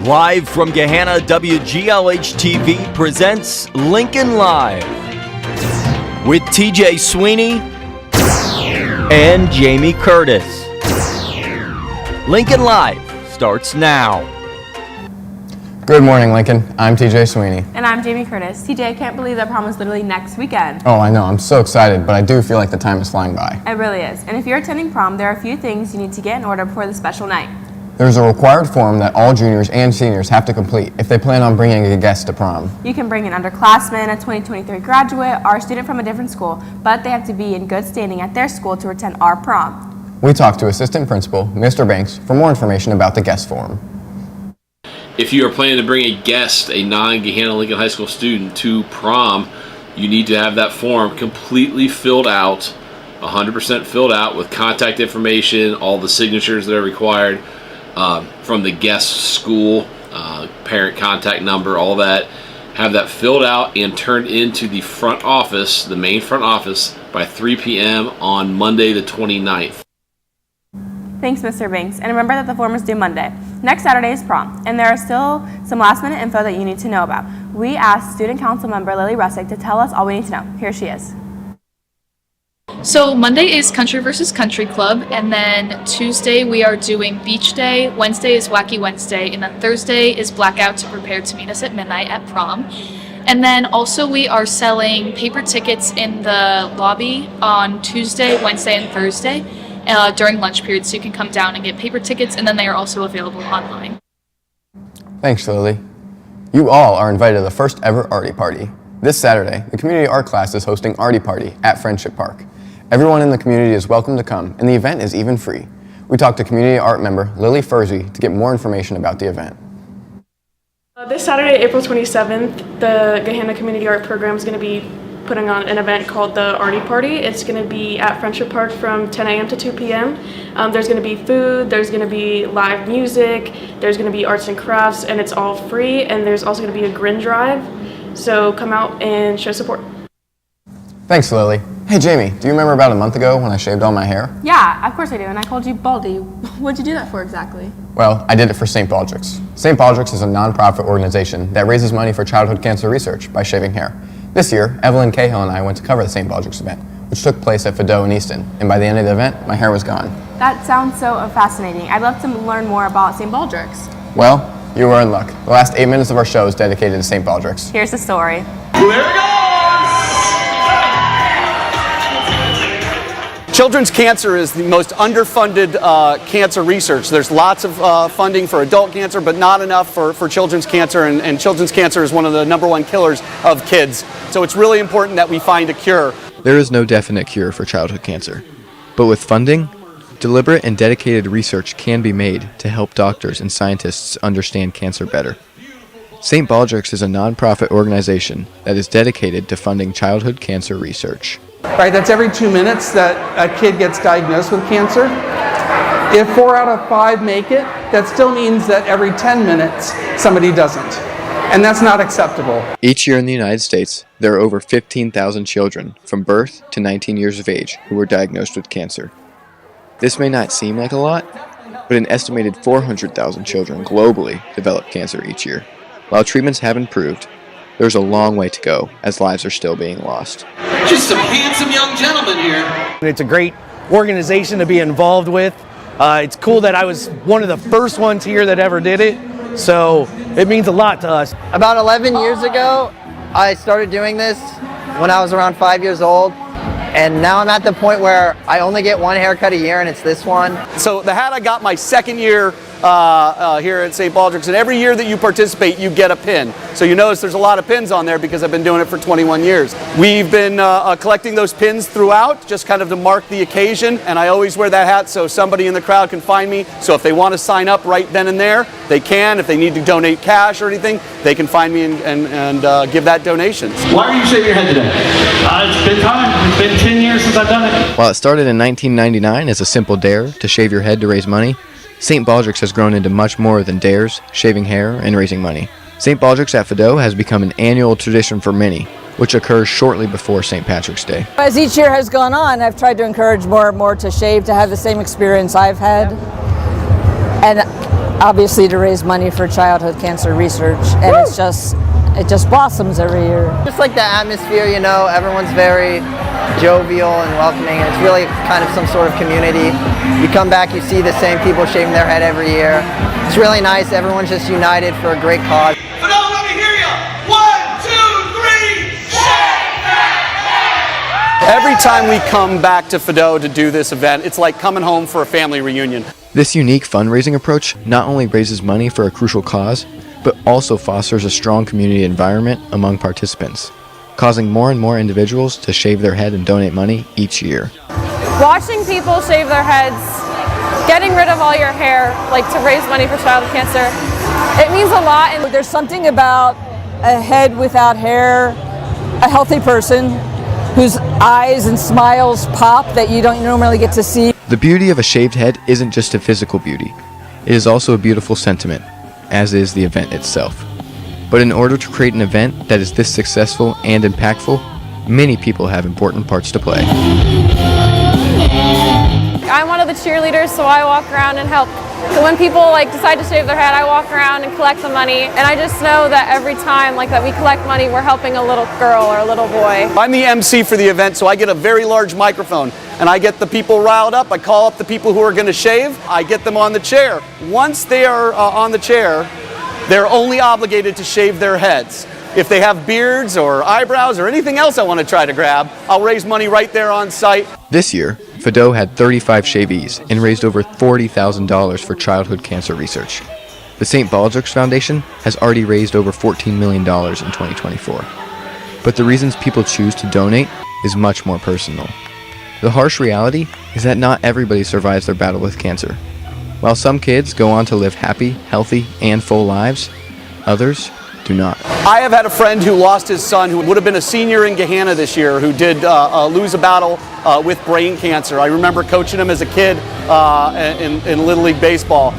Live from Gahanna, WGLH-TV presents Lincoln Live with TJ Sweeney and Jamie Curtis. Lincoln Live starts now. Good morning, Lincoln. I'm TJ Sweeney. And I'm Jamie Curtis. TJ, I can't believe that prom is literally next weekend. Oh, I know. I'm so excited, but I do feel like the time is flying by. It really is. And if you're attending prom, there are a few things you need to get in order before the special night. There's a required form that all juniors and seniors have to complete if they plan on bringing a guest to prom. You can bring an underclassman, a 2023 graduate, or a student from a different school, but they have to be in good standing at their school to attend our prom. We talked to Assistant Principal, Mr. Banks, for more information about the guest form. If you are planning to bring a guest, a non-Gahanna Lincoln High School student to prom, you need to have that form completely filled out, 100% filled out with contact information, all the signatures that are required. From the guest school, parent contact number, all that. Have that filled out and turned into the front office, the main front office, by 3 p.m. on Monday the 29th. Thanks, Mr. Banks. And remember that the form is due Monday. Next Saturday is prom, and there are still some last-minute info that you need to know about. We asked Student Council member Lily Russick to tell us all we need to know. Here she is. So Monday is Country vs. Country Club, and then Tuesday we are doing Beach Day, Wednesday is Wacky Wednesday, and then Thursday is Blackout to prepare to meet us at midnight at prom. And then also we are selling paper tickets in the lobby on Tuesday, Wednesday, and Thursday during lunch period, so you can come down and get paper tickets, and then they are also available online. Thanks, Lily. You all are invited to the first ever Artie Party. This Saturday, the community art class is hosting Artie Party at Friendship Park. Everyone in the community is welcome to come, and the event is even free. We talked to community art member Lily Furzy to get more information about the event. This Saturday, April 27th, the Gahanna Community Art Program is going to be putting on an event called the Artie Party. It's going to be at Friendship Park from 10 a.m. to 2 p.m. There's going to be food, there's going to be live music, there's going to be arts and crafts, and it's all free, and there's also going to be a grin drive. So come out and show support. Thanks, Lily. Hey, Jamie, do you remember about a month ago when I shaved all my hair? Yeah, of course I do, and I called you Baldy. What'd you do that for exactly? Well, I did it for St. Baldrick's. St. Baldrick's is a non-profit organization that raises money for childhood cancer research by shaving hair. This year, Evelyn Cahill and I went to cover the St. Baldrick's event, which took place at Fideau in Easton, and by the end of the event, my hair was gone. That sounds so fascinating. I'd love to learn more about St. Baldrick's. Well, you were in luck. The last 8 minutes of our show is dedicated to St. Baldrick's. Here's the story. There it goes! Children's cancer is the most underfunded cancer research. There's lots of funding for adult cancer, but not enough for children's cancer, and children's cancer is one of the #1 killers of kids. So it's really important that we find a cure. There is no definite cure for childhood cancer, but with funding, deliberate and dedicated research can be made to help doctors and scientists understand cancer better. St. Baldrick's is a nonprofit organization that is dedicated to funding childhood cancer research. Right, that's every 2 minutes that a kid gets diagnosed with cancer. If 4 out of 5 make it, that still means that every 10 minutes somebody doesn't. And that's not acceptable. Each year in the United States, there are over 15,000 children from birth to 19 years of age who are diagnosed with cancer. This may not seem like a lot, but an estimated 400,000 children globally develop cancer each year. While treatments have improved, there's a long way to go as lives are still being lost. Just some handsome young gentlemen here. It's a great organization to be involved with. It's cool that I was one of the first ones here that ever did it, so it means a lot to us. About 11 years ago, I started doing this when I was around 5 years old. And now I'm at the point where I only get one haircut a year, and it's this one. So the hat I got my second year here at St. Baldrick's, and every year that you participate, you get a pin. So you notice there's a lot of pins on there because I've been doing it for 21 years. We've been collecting those pins throughout, just kind of to mark the occasion, and I always wear that hat so somebody in the crowd can find me. So if they want to sign up right then and there, they can. If they need to donate cash or anything, they can find me and give that donation. Why are you shaving your head today? It's been time. It's been 10 years since I've done it. While it started in 1999 as a simple dare to shave your head to raise money, St. Baldrick's has grown into much more than dares, shaving hair, and raising money. St. Baldrick's at Fideau has become an annual tradition for many, which occurs shortly before St. Patrick's Day. As each year has gone on, I've tried to encourage more and more to shave, to have the same experience I've had, and obviously to raise money for childhood cancer research. And it just blossoms every year. Just like the atmosphere, you know, everyone's very jovial and welcoming, and it's really kind of some sort of community. You come back, you see the same people shaving their head every year. It's really nice. Everyone's just united for a great cause. But no, let me hear you. 1, 2, 3, shake that head! Every time we come back to Fido to do this event, it's like coming home for a family reunion. This unique fundraising approach not only raises money for a crucial cause, but also fosters a strong community environment among participants, causing more and more individuals to shave their head and donate money each year. Watching people shave their heads, getting rid of all your hair, like to raise money for childhood cancer, it means a lot. And there's something about a head without hair, a healthy person whose eyes and smiles pop that you don't normally get to see. The beauty of a shaved head isn't just a physical beauty. It is also a beautiful sentiment, as is the event itself. But in order to create an event that is this successful and impactful, many people have important parts to play. I'm one of the cheerleaders, so I walk around and help. So when people decide to shave their head, I walk around and collect the money. And I just know that every time that we collect money, we're helping a little girl or a little boy. I'm the MC for the event, so I get a very large microphone, and I get the people riled up. I call up the people who are going to shave. I get them on the chair. Once they are on the chair, they're only obligated to shave their heads. If they have beards or eyebrows or anything else I want to try to grab, I'll raise money right there on site. This year, Fido had 35 shavees and raised over $40,000 for childhood cancer research. The St. Baldrick's Foundation has already raised over $14 million in 2024. But the reasons people choose to donate is much more personal. The harsh reality is that not everybody survives their battle with cancer. While some kids go on to live happy, healthy, and full lives, others do not. I have had a friend who lost his son who would have been a senior in Gahanna this year who did lose a battle with brain cancer. I remember coaching him as a kid in Little League Baseball.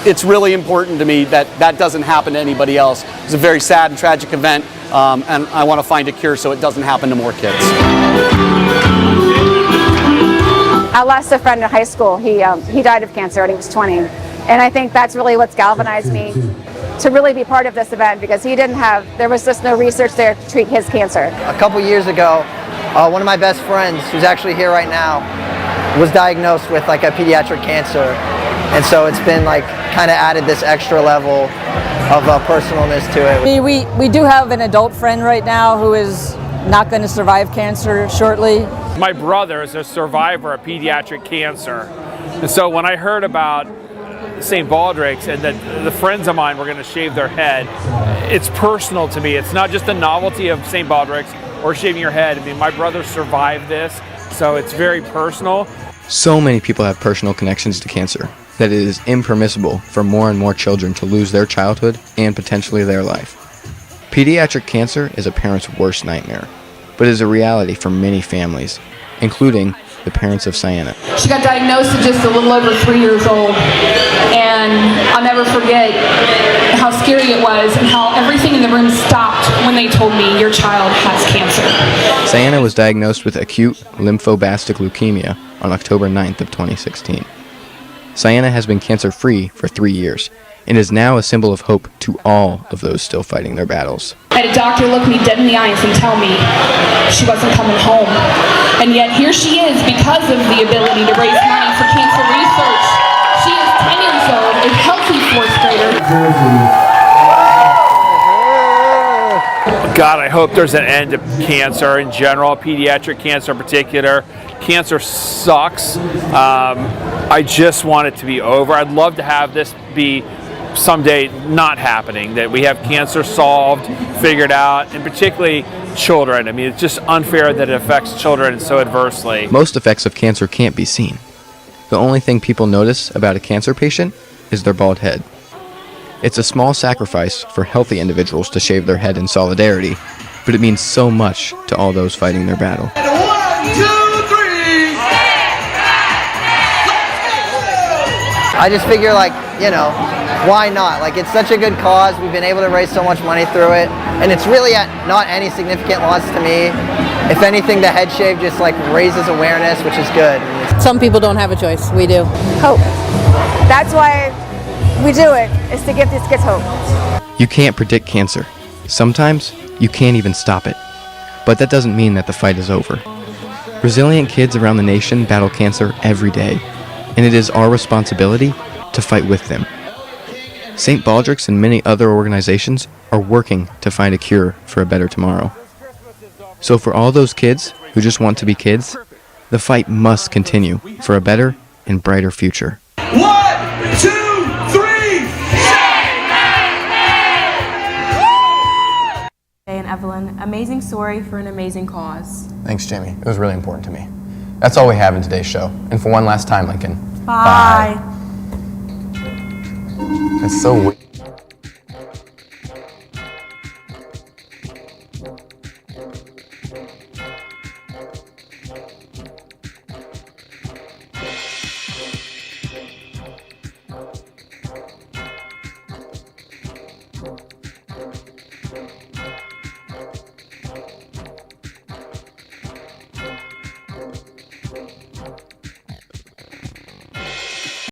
It's really important to me that that doesn't happen to anybody else. It's a very sad and tragic event, and I want to find a cure so it doesn't happen to more kids. I lost a friend in high school. He died of cancer when he was 20. And I think that's really what's galvanized me to really be part of this event, because there was just no research there to treat his cancer. A couple years ago, one of my best friends, who's actually here right now, was diagnosed with a pediatric cancer. And so it's been kind of added this extra level of personalness to it. We do have an adult friend right now who is not going to survive cancer shortly. My brother is a survivor of pediatric cancer. And so when I heard about St. Baldrick's and that the friends of mine were going to shave their head, it's personal to me. It's not just the novelty of St. Baldrick's or shaving your head. I mean, my brother survived this, so it's very personal. So many people have personal connections to cancer that it is impermissible for more and more children to lose their childhood and potentially their life. Pediatric cancer is a parent's worst nightmare, but is a reality for many families, including the parents of Sienna. She got diagnosed at just a little over 3 years old, and I'll never forget how scary it was and how everything in the room stopped when they told me your child has cancer. Sienna was diagnosed with acute lymphoblastic leukemia on October 9th of 2016. Sienna has been cancer-free for 3 years and is now a symbol of hope to all of those still fighting their battles. I had a doctor look me dead in the eyes and tell me she wasn't coming home. And yet here she is because of the ability to raise money for cancer research. She is 10 years old, a healthy 4th grader. God, I hope there's an end to cancer in general, pediatric cancer in particular. Cancer sucks. I just want it to be over. I'd love to have this be someday not happening, that we have cancer solved, figured out, and particularly children. I mean, it's just unfair that it affects children so adversely. Most effects of cancer can't be seen. The only thing people notice about a cancer patient is their bald head. It's a small sacrifice for healthy individuals to shave their head in solidarity, but it means so much to all those fighting their battle. 1, 2, 3. I just figure why not? Like, it's such a good cause. We've been able to raise so much money through it, and it's really not any significant loss to me. If anything, the head shave just like raises awareness, which is good. Some people don't have a choice. We do. Hope. That's why we do it, is to give these kids hope. You can't predict cancer. Sometimes you can't even stop it. But that doesn't mean that the fight is over. Resilient kids around the nation battle cancer every day, and it is our responsibility to fight with them. St. Baldrick's and many other organizations are working to find a cure for a better tomorrow. So for all those kids who just want to be kids, the fight must continue for a better and brighter future. 1, 2, 3, And Evelyn, amazing story for an amazing cause. Thanks, Jamie. It was really important to me. That's all we have in today's show. And for one last time, Lincoln. Bye. That's so weird.